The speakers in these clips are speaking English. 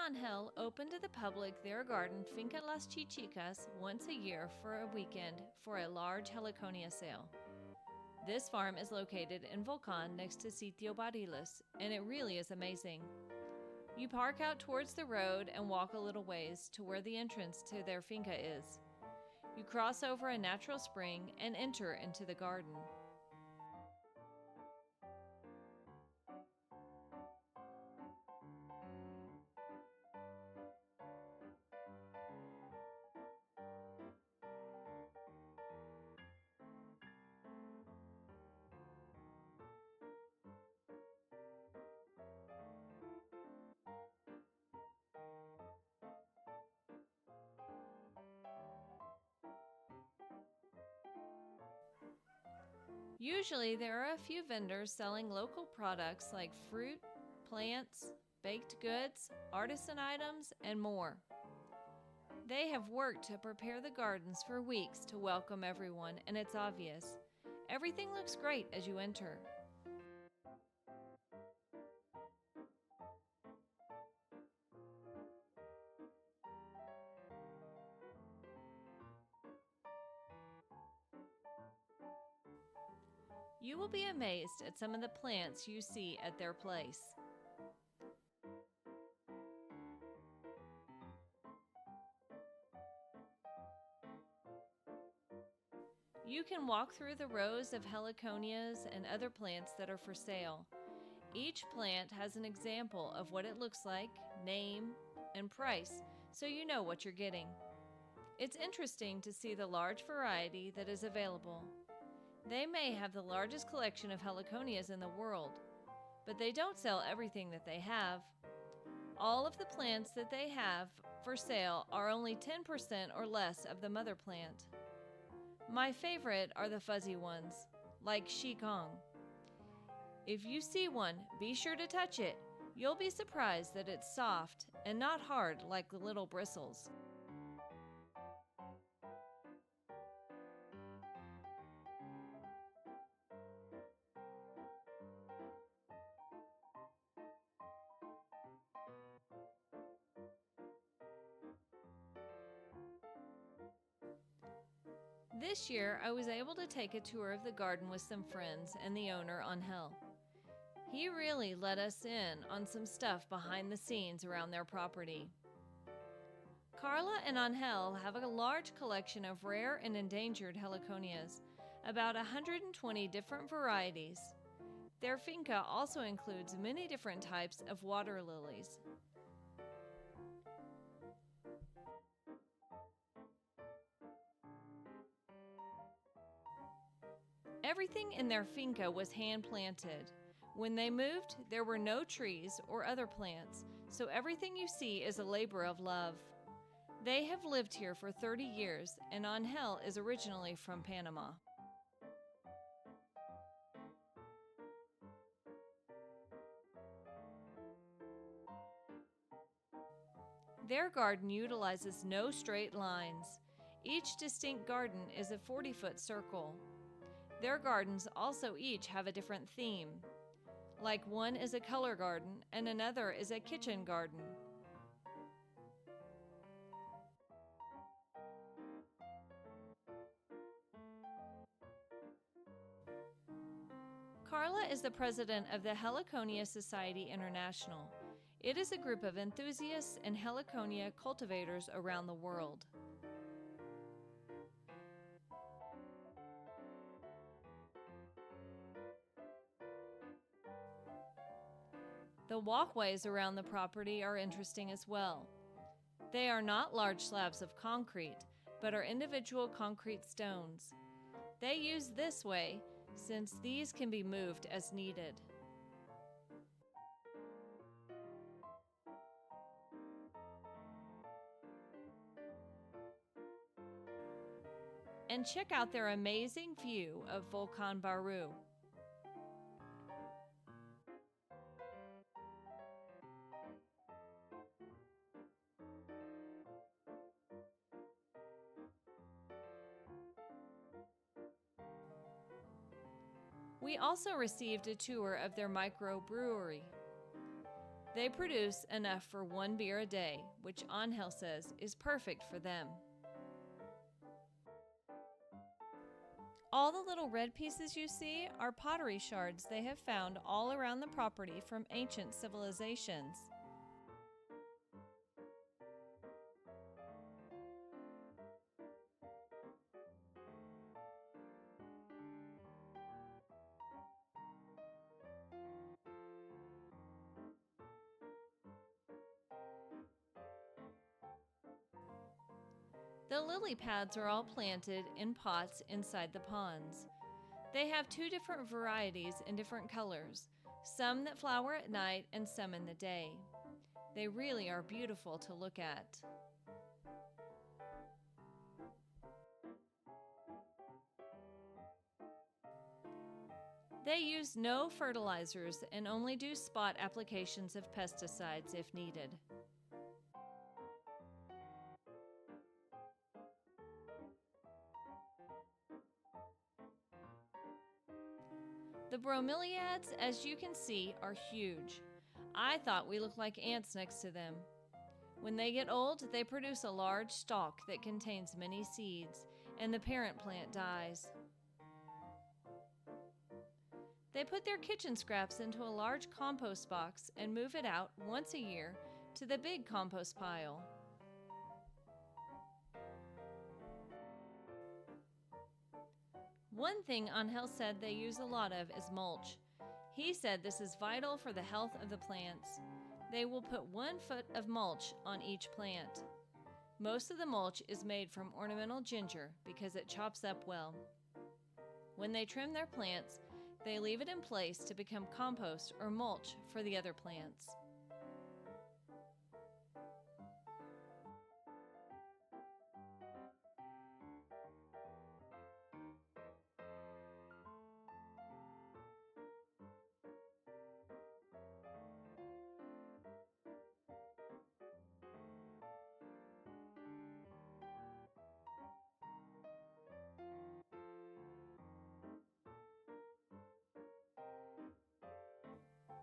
Angel open to the public their garden Finca las Chichicas once a year for a weekend for a large heliconia sale. This farm is located in Volcan next to Sitio Barriles, and it really is amazing. You park out towards the road and walk a little ways to where the entrance to their finca is. You cross over a natural spring and enter into the garden. Usually there are a few vendors selling local products like fruit, plants, baked goods, artisan items, and more. They have worked to prepare the gardens for weeks to welcome everyone, and it's obvious. Everything looks great as you enter. You will be amazed at some of the plants you see at their place. You can walk through the rows of heliconias and other plants that are for sale. Each plant has an example of what it looks like, name, and price, so you know what you're getting. It's interesting to see the large variety that is available. They may have the largest collection of heliconias in the world, but they don't sell everything that they have. All of the plants that they have for sale are only 10% or less of the mother plant. My favorite are the fuzzy ones, like Chichicas. If you see one, be sure to touch it. You'll be surprised that it's soft and not hard like the little bristles. This year, I was able to take a tour of the garden with some friends and the owner, Angel. He really let us in on some stuff behind the scenes around their property. Carla and Angel have a large collection of rare and endangered heliconias, about 120 different varieties. Their finca also includes many different types of water lilies. Everything in their finca was hand-planted. When they moved, there were no trees or other plants, so everything you see is a labor of love. They have lived here for 30 years, and Angel is originally from Panama. Their garden utilizes no straight lines. Each distinct garden is a 40-foot circle. Their gardens also each have a different theme. Like one is a color garden and another is a kitchen garden. Carla is the president of the Heliconia Society International. It is a group of enthusiasts and heliconia cultivators around the world. The walkways around the property are interesting as well. They are not large slabs of concrete, but are individual concrete stones. They use this way since these can be moved as needed. And check out their amazing view of Volcan Baru. We also received a tour of their microbrewery. They produce enough for 1 beer a day, which Angel says is perfect for them. All the little red pieces you see are pottery shards they have found all around the property from ancient civilizations. The lily pads are all planted in pots inside the ponds. They have 2 different varieties in different colors, some that flower at night and some in the day. They really are beautiful to look at. They use no fertilizers and only do spot applications of pesticides if needed. The bromeliads, as you can see, are huge. I thought we looked like ants next to them. When they get old, they produce a large stalk that contains many seeds, and the parent plant dies. They put their kitchen scraps into a large compost box and move it out once a year to the big compost pile. One thing Angel said they use a lot of is mulch. He said this is vital for the health of the plants. They will put 1 foot of mulch on each plant. Most of the mulch is made from ornamental ginger because it chops up well. When they trim their plants, they leave it in place to become compost or mulch for the other plants.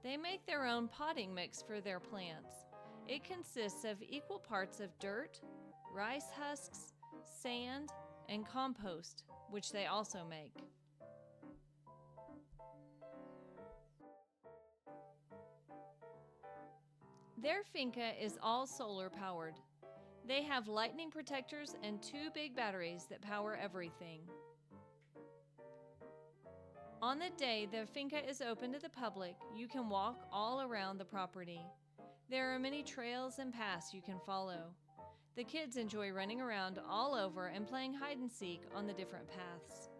They make their own potting mix for their plants. It consists of equal parts of dirt, rice husks, sand, and compost, which they also make. Their finca is all solar powered. They have lightning protectors and 2 big batteries that power everything. On the day the finca is open to the public, you can walk all around the property. There are many trails and paths you can follow. The kids enjoy running around all over and playing hide and seek on the different paths.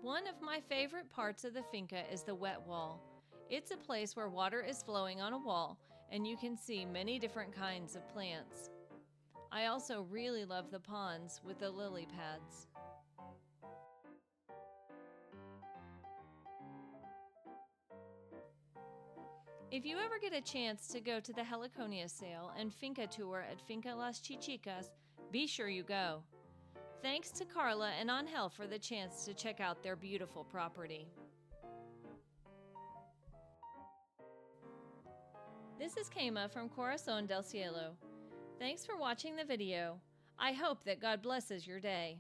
One of my favorite parts of the finca is the wet wall. It's a place where water is flowing on a wall and you can see many different kinds of plants. I also really love the ponds with the lily pads. If you ever get a chance to go to the heliconia sale and finca tour at Finca Las Chichicas, be sure you go. Thanks to Carla and Angel for the chance to check out their beautiful property. This is Kema from Corazon del Cielo. Thanks for watching the video. I hope that God blesses your day.